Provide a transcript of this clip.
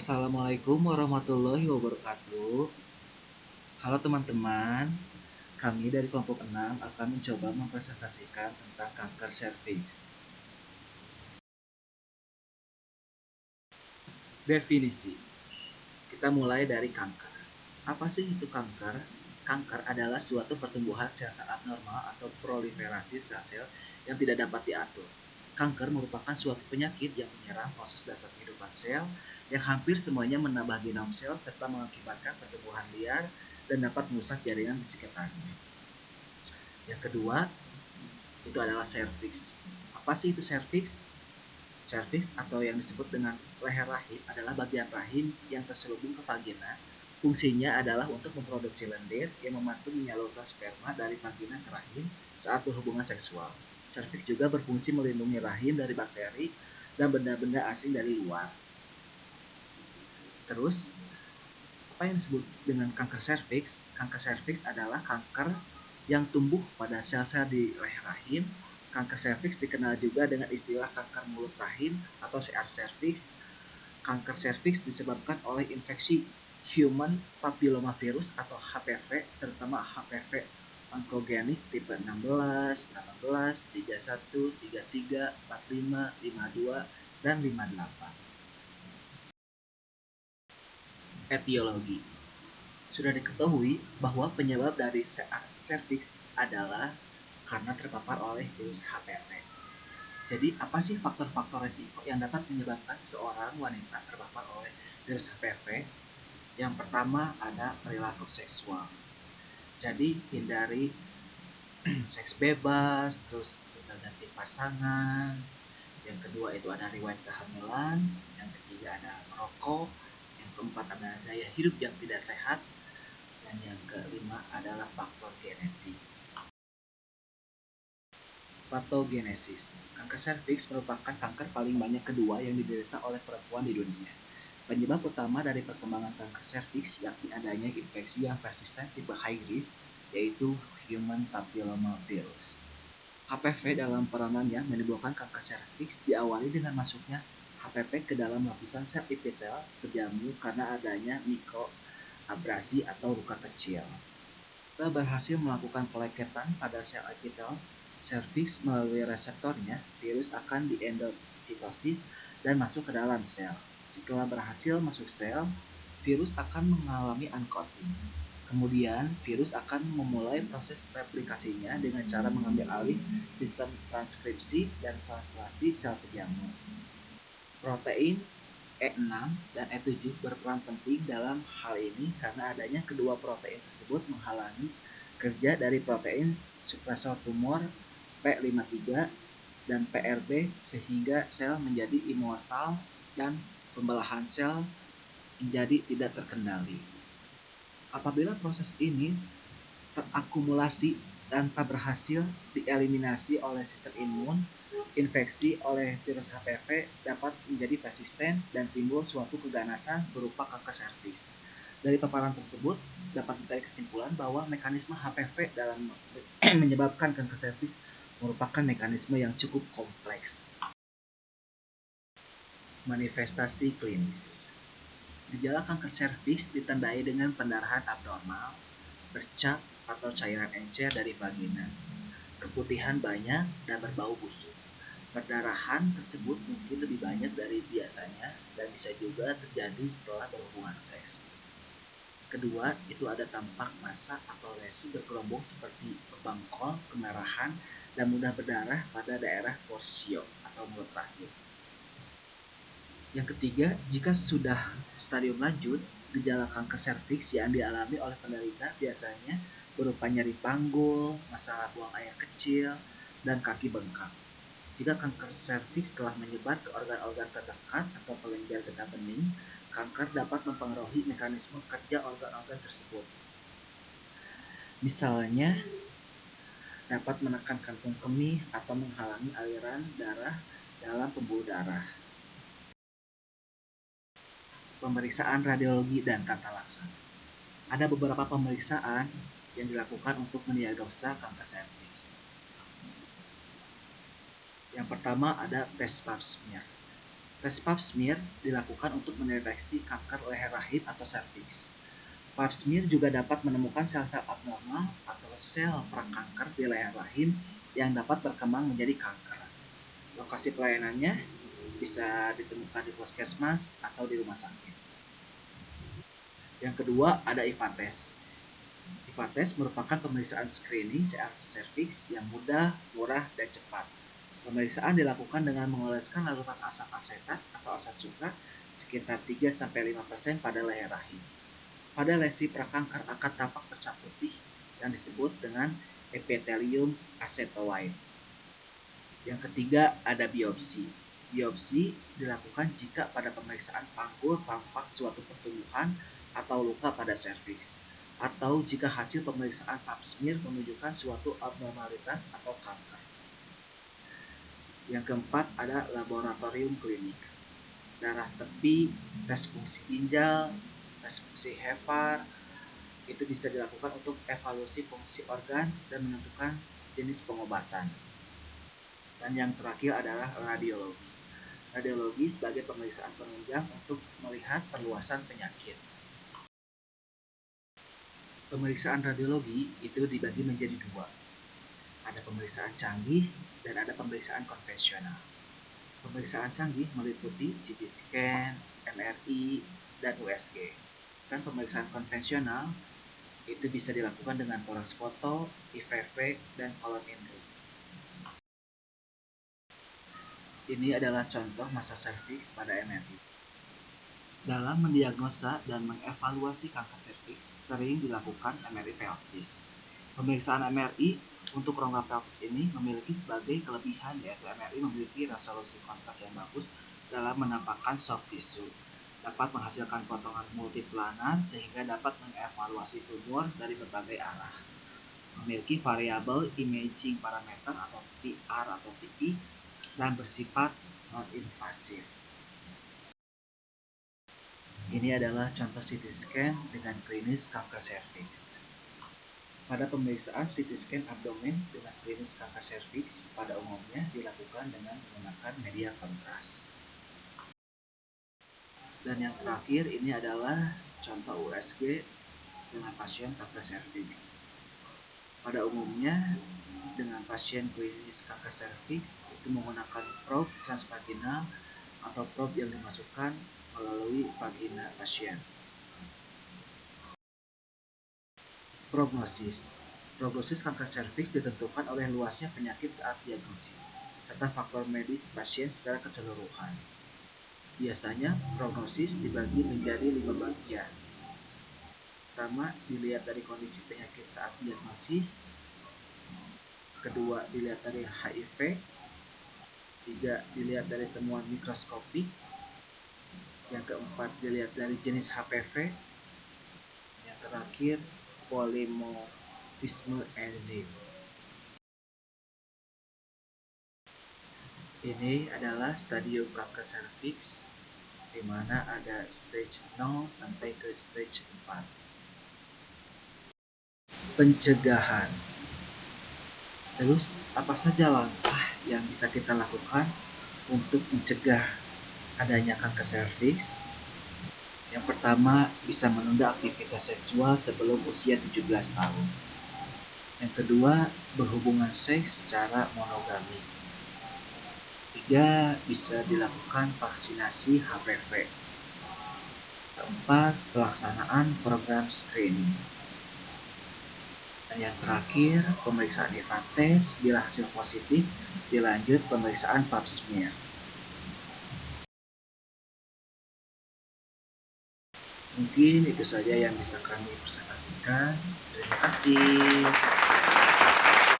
Assalamualaikum warahmatullahi wabarakatuh. Halo teman-teman, kami dari kelompok 6 akan mencoba mempresentasikan tentang kanker serviks. Definisi. Kita mulai dari kanker. Apa sih itu kanker? Kanker adalah suatu pertumbuhan sel-sel abnormal atau proliferasi sel-sel yang tidak dapat diatur. Kanker merupakan suatu penyakit yang menyerang proses dasar kehidupan sel yang hampir semuanya menambah genom sel serta mengakibatkan pertumbuhan liar dan dapat merusak jaringan di sekitarnya. Yang kedua, itu adalah serviks. Apa sih itu serviks? Serviks atau yang disebut dengan leher rahim adalah bagian rahim yang terselubung ke vagina. Fungsinya adalah untuk memproduksi lendir yang membantu menyalurkan sperma dari vagina ke rahim saat berhubungan seksual. Serviks juga berfungsi melindungi rahim dari bakteri dan benda-benda asing dari luar. Terus, apa yang disebut dengan kanker serviks? Kanker serviks adalah kanker yang tumbuh pada sel-sel di leher rahim. Kanker serviks dikenal juga dengan istilah kanker mulut rahim atau CR serviks. Kanker serviks disebabkan oleh infeksi human papillomavirus atau HPV, terutama HPV onkogenik tipe 16, 18, 31, 33, 45, 52, dan 58. Etiologi. Sudah diketahui bahwa penyebab dari serviks adalah karena terpapar oleh virus HPV. Jadi, apa sih faktor-faktor resiko yang dapat menyebabkan seseorang wanita terpapar oleh virus HPV? Yang pertama ada perilaku seksual. Jadi, hindari seks bebas, terus ganti pasangan. Yang kedua itu ada riwayat kehamilan. Yang ketiga ada merokok. Yang keempat ada gaya hidup yang tidak sehat. Dan yang kelima adalah faktor genetik. Patogenesis. Kanker serviks merupakan kanker paling banyak kedua yang diderita oleh perempuan di dunia. Penyebab utama dari perkembangan kanker serviks yakni adanya infeksi yang persisten tipe high risk, yaitu human papillomavirus. HPV dalam peranannya menimbulkan kanker serviks diawali dengan masuknya HPV ke dalam lapisan sel epitel berjamu karena adanya mikroabrasi atau luka kecil. Setelah berhasil melakukan peleketan pada sel epitel serviks melalui reseptornya, virus akan diendositosis dan masuk ke dalam sel. Setelah berhasil masuk sel, virus akan mengalami uncoating. Kemudian, virus akan memulai proses replikasinya dengan cara mengambil alih sistem transkripsi dan translasi sel penjamu. Protein E6 dan E7 berperan penting dalam hal ini karena adanya kedua protein tersebut menghalangi kerja dari protein supresor tumor P53 dan PRB sehingga sel menjadi immortal dan pembelahan sel menjadi tidak terkendali. Apabila proses ini terakumulasi dan tak berhasil dieliminasi oleh sistem imun, infeksi oleh virus HPV dapat menjadi persisten dan timbul suatu keganasan berupa kanker serviks. Dari paparan tersebut dapat ditarik kesimpulan bahwa mekanisme HPV dalam menyebabkan kanker serviks merupakan mekanisme yang cukup kompleks. Manifestasi klinis. Gejala kanker serviks ditandai dengan pendarahan abnormal, bercak atau cairan encer dari vagina, keputihan banyak dan berbau busuk. Perdarahan tersebut mungkin lebih banyak dari biasanya dan bisa juga terjadi setelah berhubungan seks. Kedua, itu ada tampak massa atau lesi bergerombol seperti bengkol, kemerahan, dan mudah berdarah pada daerah porsio atau mulut rahim. Yang ketiga, jika sudah stadium lanjut, gejala kanker serviks yang dialami oleh penderita biasanya berupa nyeri panggul, masalah buang air kecil, dan kaki bengkak. Jika kanker serviks telah menyebar ke organ-organ terdekat atau kelenjar getah bening, kanker dapat mempengaruhi mekanisme kerja organ-organ tersebut. Misalnya, dapat menekan kantung kemih atau menghalangi aliran darah dalam pembuluh darah. Pemeriksaan radiologi dan tata laksana. Ada beberapa pemeriksaan yang dilakukan untuk mendiagnosa kanker serviks. Yang pertama ada tes pap smear. Tes pap smear dilakukan untuk mendeteksi kanker leher rahim atau serviks. Pap smear juga dapat menemukan sel-sel abnormal atau sel prakanker di leher rahim yang dapat berkembang menjadi kanker. Lokasi pelayanannya bisa ditemukan di puskesmas atau di rumah sakit. Yang kedua ada IVA test. IVA test merupakan pemeriksaan screening serviks yang mudah, murah, dan cepat. Pemeriksaan dilakukan dengan mengoleskan larutan asam asetat atau asam sutra sekitar 3-5% pada leher rahim. Pada lesi prakanker akan tampak bercak putih yang disebut dengan epithelium acetoide. Yang ketiga ada biopsi. Biopsi dilakukan jika pada pemeriksaan panggul tampak suatu pertumbuhan atau luka pada serviks, atau jika hasil pemeriksaan pap smear menunjukkan suatu abnormalitas atau kanker. Yang keempat ada laboratorium klinik. Darah tepi, tes fungsi ginjal, tes fungsi Hepar, itu bisa dilakukan untuk evaluasi fungsi organ dan menentukan jenis pengobatan. Dan yang terakhir adalah radiologi. Radiologi sebagai pemeriksaan penunjang untuk melihat perluasan penyakit. Pemeriksaan radiologi itu dibagi menjadi dua. Ada pemeriksaan canggih dan ada pemeriksaan konvensional. Pemeriksaan canggih meliputi CT scan, MRI, dan USG. Dan pemeriksaan konvensional itu bisa dilakukan dengan thorax foto, IVV, dan colon in ring. Ini adalah contoh massa serviks pada MRI. Dalam mendiagnosa dan mengevaluasi kanker serviks, sering dilakukan MRI pelvis. Pemeriksaan MRI untuk rongga pelvis ini memiliki sebagai kelebihan, yaitu MRI memiliki resolusi kontras yang bagus dalam menampakkan soft tissue, dapat menghasilkan potongan multiplanar sehingga dapat mengevaluasi tumor dari berbagai arah, memiliki variabel imaging parameter atau PR atau TP, dan bersifat non-invasif. Ini adalah contoh CT scan dengan klinis kanker serviks. Pada pemeriksaan CT scan abdomen dengan klinis kanker serviks pada umumnya dilakukan dengan menggunakan media kontras. Dan yang terakhir ini adalah contoh USG dengan pasien kanker serviks. Pada umumnya dengan pasien klinis kanker serviks itu menggunakan probe transvaginal atau probe yang dimasukkan melalui vagina pasien. Prognosis. Prognosis kanker serviks ditentukan oleh luasnya penyakit saat diagnosis, serta faktor medis pasien secara keseluruhan. Biasanya, prognosis dibagi menjadi 5 bagian. Pertama, dilihat dari kondisi penyakit saat diagnosis. Kedua, dilihat dari HIV. Tiga, dilihat dari temuan mikroskopik. Yang keempat, dilihat dari jenis HPV. Yang terakhir, polimorfisme enzim. Ini adalah stadium kanker serviks, di mana ada stage 0 sampai ke stage 4. Pencegahan. Terus, apa saja langkah yang bisa kita lakukan untuk mencegah adanya kanker serviks? Yang pertama, bisa menunda aktivitas seksual sebelum usia 17 tahun. Yang kedua, berhubungan seks secara monogami. Tiga, bisa dilakukan vaksinasi HPV. Keempat, pelaksanaan program screening. Dan yang terakhir, pemeriksaan IVA test. Bila hasil positif, dilanjut pemeriksaan pap smear. Mungkin itu saja yang bisa kami presentasikan. Terima kasih.